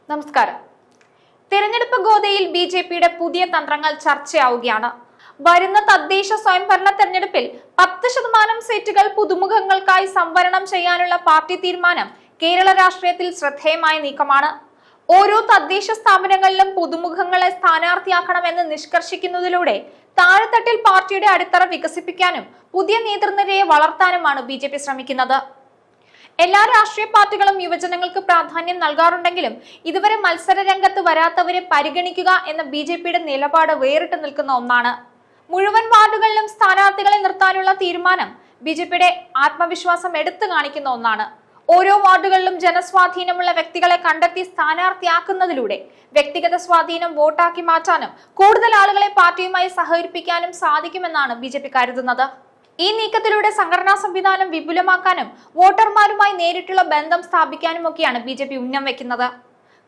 നമസ്കാരം. തെരഞ്ഞെടുപ്പ് ഗോതയിൽ ബി.ജെ.പിയുടെ പുതിയ തന്ത്രങ്ങൾ ചർച്ചയാവുകയാണ്. വരുന്ന തദ്ദേശ സ്വയംഭരണ തെരഞ്ഞെടുപ്പിൽ 10% സീറ്റുകൾ പുതുമുഖങ്ങൾക്കായി സംവരണം ചെയ്യാനുള്ള പാർട്ടി തീരുമാനം കേരള രാഷ്ട്രീയത്തിൽ ശ്രദ്ധേയമായ നീക്കമാണ്. ഓരോ തദ്ദേശ സ്ഥാപനങ്ങളിലും പുതുമുഖങ്ങളെ സ്ഥാനാർത്ഥിയാക്കണമെന്ന് നിഷ്കർഷിക്കുന്നതിലൂടെ താഴെത്തട്ടിൽ പാർട്ടിയുടെ അടിത്തറ വികസിപ്പിക്കാനും പുതിയ നേതൃനിരയെ വളർത്താനുമാണ് ബി.ജെ.പി ശ്രമിക്കുന്നത്. എല്ലാ രാഷ്ട്രീയ പാർട്ടികളും യുവജനങ്ങൾക്ക് പ്രാധാന്യം നൽകാറുണ്ടെങ്കിലും ഇതുവരെ മത്സര രംഗത്ത് വരാത്തവരെ പരിഗണിക്കുക എന്ന ബി.ജെ.പിയുടെ നിലപാട് വേറിട്ട് നിൽക്കുന്ന ഒന്നാണ്. മുഴുവൻ വാർഡുകളിലും സ്ഥാനാർത്ഥികളെ നിർത്താനുള്ള തീരുമാനം ബി.ജെ.പിയുടെ ആത്മവിശ്വാസം എടുത്തു കാണിക്കുന്ന ഒന്നാണ്. ഓരോ വാർഡുകളിലും ജനസ്വാധീനമുള്ള വ്യക്തികളെ കണ്ടെത്തി സ്ഥാനാർത്ഥിയാക്കുന്നതിലൂടെ വ്യക്തിഗത സ്വാധീനം വോട്ടാക്കി മാറ്റാനും കൂടുതൽ ആളുകളെ പാർട്ടിയുമായി സഹകരിപ്പിക്കാനും സാധിക്കുമെന്നാണ് ബി.ജെ.പി കരുതുന്നത്. ഈ നീക്കത്തിലൂടെ സംഘടനാ സംവിധാനം വിപുലമാക്കാനും വോട്ടർമാരുമായി നേരിട്ടുള്ള ബന്ധം സ്ഥാപിക്കാനുമൊക്കെയാണ് ബി.ജെ.പി ഉന്നം വെക്കുന്നത്.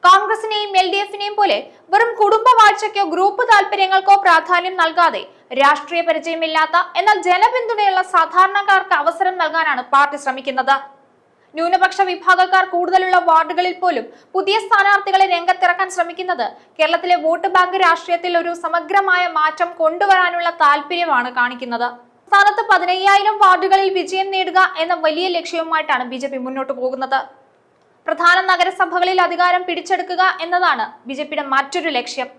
കോൺഗ്രസിനെയും എൽ.ഡി.എഫിനെയും പോലെ വെറും കുടുംബ വാഴ്ചയ്ക്കോ ഗ്രൂപ്പ് താല്പര്യങ്ങൾക്കോ പ്രാധാന്യം നൽകാതെ രാഷ്ട്രീയ പരിചയമില്ലാത്ത എന്നാൽ ജനപിന്തുണയുള്ള സാധാരണക്കാർക്ക് അവസരം നൽകാനാണ് പാർട്ടി ശ്രമിക്കുന്നത്. ന്യൂനപക്ഷ വിഭാഗക്കാർ കൂടുതലുള്ള വാർഡുകളിൽ പോലും പുതിയ സ്ഥാനാർത്ഥികളെ രംഗത്തിറക്കാൻ ശ്രമിക്കുന്നത് കേരളത്തിലെ വോട്ട് ബാങ്ക് രാഷ്ട്രീയത്തിൽ ഒരു സമഗ്രമായ മാറ്റം കൊണ്ടുവരാനുള്ള താല്പര്യമാണ് കാണിക്കുന്നത്. സംസ്ഥാനത്ത് 15,000 വാർഡുകളിൽ വിജയം നേടുക എന്ന വലിയ ലക്ഷ്യവുമായിട്ടാണ് ബി.ജെ.പി മുന്നോട്ട് പോകുന്നത്. പ്രധാന നഗരസഭകളിൽ അധികാരം പിടിച്ചെടുക്കുക എന്നതാണ് ബി.ജെ.പിയുടെ മറ്റൊരു ലക്ഷ്യം.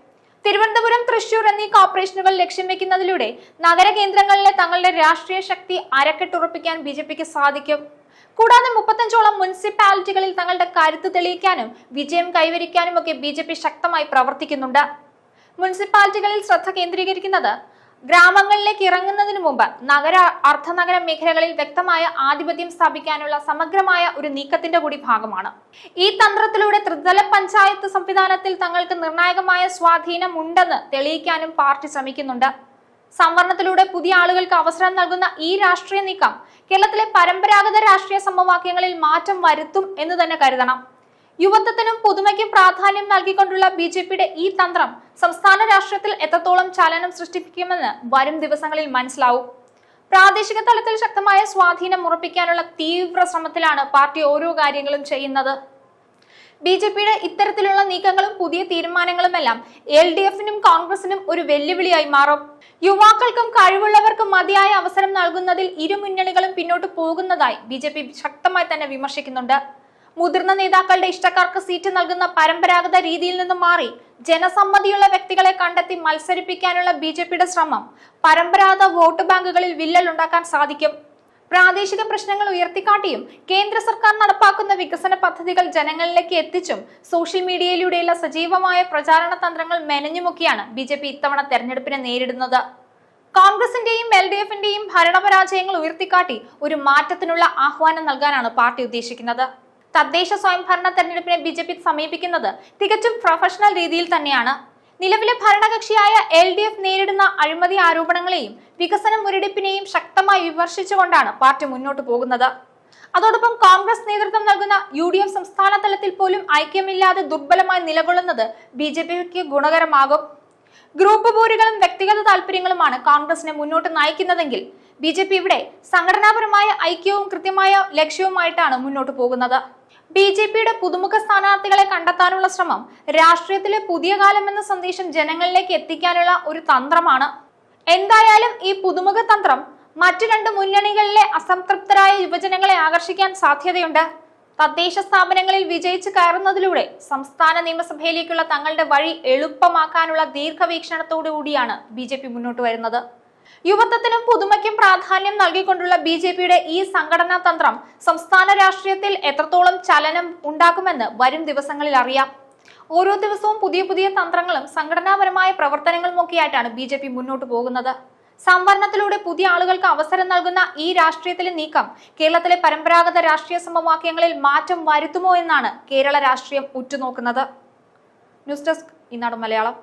തിരുവനന്തപുരം, തൃശൂർ എന്നീ കോർപ്പറേഷനുകൾ ലക്ഷ്യം വെക്കുന്നതിലൂടെ നഗരകേന്ദ്രങ്ങളിലെ തങ്ങളുടെ രാഷ്ട്രീയ ശക്തി അരക്കെട്ടുറപ്പിക്കാൻ ബി.ജെ.പിക്ക് സാധിക്കും. കൂടാതെ 35ഓളം മുനിസിപ്പാലിറ്റികളിൽ തങ്ങളുടെ കരുത്ത് തെളിയിക്കാനും വിജയം കൈവരിക്കാനും ഒക്കെ ബി.ജെ.പി ശക്തമായി പ്രവർത്തിക്കുന്നുണ്ട്. മുനിസിപ്പാലിറ്റികളിൽ ശ്രദ്ധ കേന്ദ്രീകരിക്കുന്നത് ഗ്രാമങ്ങളിലേക്ക് ഇറങ്ങുന്നതിന് മുമ്പ് നഗര അർദ്ധനഗര മേഖലകളിൽ വ്യക്തമായ ആധിപത്യം സ്ഥാപിക്കാനുള്ള സമഗ്രമായ ഒരു നീക്കത്തിന്റെ കൂടി ഭാഗമാണ്. ഈ തന്ത്രത്തിലൂടെ ത്രിതല പഞ്ചായത്ത് സംവിധാനത്തിൽ തങ്ങൾക്ക് നിർണായകമായ സ്വാധീനം ഉണ്ടെന്ന് തെളിയിക്കാനും പാർട്ടി ശ്രമിക്കുന്നുണ്ട്. സംവരണത്തിലൂടെ പുതിയ ആളുകൾക്ക് അവസരം നൽകുന്ന ഈ രാഷ്ട്രീയ നീക്കം കേരളത്തിലെ പരമ്പരാഗത രാഷ്ട്രീയ സമവാക്യങ്ങളിൽ മാറ്റം വരുത്തും എന്ന് തന്നെ കരുതണം. യുവത്വത്തിനും പുതുമയ്ക്കും പ്രാധാന്യം നൽകിക്കൊണ്ടുള്ള ബി.ജെ.പിയുടെ ഈ തന്ത്രം സംസ്ഥാന രാഷ്ട്രീയത്തിൽ എത്രത്തോളം ചലനം സൃഷ്ടിക്കുമെന്ന് വരും ദിവസങ്ങളിൽ മനസ്സിലാവും. പ്രാദേശിക തലത്തിൽ ശക്തമായ സ്വാധീനം ഉറപ്പിക്കാനുള്ള തീവ്ര ശ്രമത്തിലാണ് പാർട്ടി ഓരോ കാര്യങ്ങളും ചെയ്യുന്നത്. ബി.ജെ.പിയുടെ ഇത്തരത്തിലുള്ള നീക്കങ്ങളും പുതിയ തീരുമാനങ്ങളുമെല്ലാം എൽ.ഡി.എഫിനും കോൺഗ്രസിനും ഒരു വെല്ലുവിളിയായി മാറും. യുവാക്കൾക്കും കഴിവുള്ളവർക്കും മതിയായ അവസരം നൽകുന്നതിൽ ഇരു മുന്നണികളും പിന്നോട്ട് പോകുന്നതായി ബി.ജെ.പി ശക്തമായി തന്നെ വിമർശിക്കുന്നുണ്ട്. മുതിർന്ന നേതാക്കളുടെ ഇഷ്ടക്കാർക്ക് സീറ്റ് നൽകുന്ന പരമ്പരാഗത രീതിയിൽ നിന്നും മാറി ജനസമ്മതിയുള്ള വ്യക്തികളെ കണ്ടെത്തി മത്സരിപ്പിക്കാനുള്ള ബി.ജെ.പിയുടെ ശ്രമം പരമ്പരാഗത വോട്ട് ബാങ്കുകളിൽ വിള്ളൽ ഉണ്ടാക്കാൻ സാധിക്കും. പ്രാദേശിക പ്രശ്നങ്ങൾ ഉയർത്തിക്കാട്ടിയും കേന്ദ്ര സർക്കാർ നടപ്പാക്കുന്ന വികസന പദ്ധതികൾ ജനങ്ങളിലേക്ക് എത്തിച്ചും സോഷ്യൽ മീഡിയയിലൂടെയുള്ള സജീവമായ പ്രചാരണ തന്ത്രങ്ങൾ മെനഞ്ഞുമൊക്കെയാണ് ബി.ജെ.പി ഇത്തവണ തെരഞ്ഞെടുപ്പിനെ നേരിടുന്നത്. കോൺഗ്രസിന്റെയും എൽ.ഡി.എഫിന്റെയും ഭരണപരാജയങ്ങൾ ഉയർത്തിക്കാട്ടി ഒരു മാറ്റത്തിനുള്ള ആഹ്വാനം നൽകാനാണ് പാർട്ടി ഉദ്ദേശിക്കുന്നത്. തദ്ദേശ സ്വയംഭരണ തെരഞ്ഞെടുപ്പിനെ ബി.ജെ.പി സമീപിക്കുന്നത് തികച്ചും പ്രൊഫഷണൽ രീതിയിൽ തന്നെയാണ്. നിലവിലെ ഭരണകക്ഷിയായ എൽ.ഡി.എഫ് നേരിടുന്ന അഴിമതി ആരോപണങ്ങളെയും വികസന മുരടിപ്പിനെയും ശക്തമായി വിമർശിച്ചുകൊണ്ടാണ് പാർട്ടി മുന്നോട്ട് പോകുന്നത്. അതോടൊപ്പം കോൺഗ്രസ് നേതൃത്വം നൽകുന്ന യു.ഡി.എഫ് സംസ്ഥാന തലത്തിൽ പോലും ഐക്യമില്ലാതെ ദുർബലമായി നിലകൊള്ളുന്നത് ബി.ജെ.പിക്ക് ഗുണകരമാകും. ഗ്രൂപ്പ് പോരുകളും വ്യക്തിഗത താല്പര്യങ്ങളുമാണ് കോൺഗ്രസിനെ മുന്നോട്ട് നയിക്കുന്നതെങ്കിൽ ബി.ജെ.പി ഇവിടെ സംഘടനാപരമായ ഐക്യവും കൃത്യമായ ലക്ഷ്യവുമായിട്ടാണ് മുന്നോട്ട് പോകുന്നത്. ബി.ജെ.പിയുടെ പുതുമുഖ സ്ഥാനാർത്ഥികളെ കണ്ടെത്താനുള്ള ശ്രമം രാഷ്ട്രീയത്തിലെ പുതിയ കാലം എന്ന സന്ദേശം ജനങ്ങളിലേക്ക് എത്തിക്കാനുള്ള ഒരു തന്ത്രമാണ്. എന്തായാലും ഈ പുതുമുഖ തന്ത്രം മറ്റു രണ്ട് മുന്നണികളിലെ അസംതൃപ്തരായ യുവജനങ്ങളെ ആകർഷിക്കാൻ സാധ്യതയുണ്ട്. തദ്ദേശ സ്ഥാപനങ്ങളിൽ വിജയിച്ച് കയറുന്നതിലൂടെ സംസ്ഥാന നിയമസഭയിലേക്കുള്ള തങ്ങളുടെ വഴി എളുപ്പമാക്കാനുള്ള ദീർഘവീക്ഷണത്തോടു കൂടിയാണ് ബി.ജെ.പി മുന്നോട്ട് വരുന്നത്. യുവത്വത്തിനും പുതുമയ്ക്കും പ്രാധാന്യം നൽകിക്കൊണ്ടുള്ള ബി.ജെ.പിയുടെ ഈ സംഘടനാ തന്ത്രം സംസ്ഥാന രാഷ്ട്രീയത്തിൽ എത്രത്തോളം ചലനം ഉണ്ടാക്കുമെന്ന് വരും ദിവസങ്ങളിൽ അറിയാം. ഓരോ ദിവസവും പുതിയ പുതിയ തന്ത്രങ്ങളും സംഘടനാപരമായ പ്രവർത്തനങ്ങളും ഒക്കെയായിട്ടാണ് ബി.ജെ.പി മുന്നോട്ട് പോകുന്നത്. സംവരണത്തിലൂടെ പുതിയ ആളുകൾക്ക് അവസരം നൽകുന്ന ഈ രാഷ്ട്രീയത്തിലെ നീക്കം കേരളത്തിലെ പരമ്പരാഗത രാഷ്ട്രീയ സമവാക്യങ്ങളിൽ മാറ്റം വരുത്തുമോ എന്നാണ് കേരള രാഷ്ട്രീയം ഉറ്റുനോക്കുന്നത്. ന്യൂസ് ഡെസ്ക് ഈനാട് മലയാളം.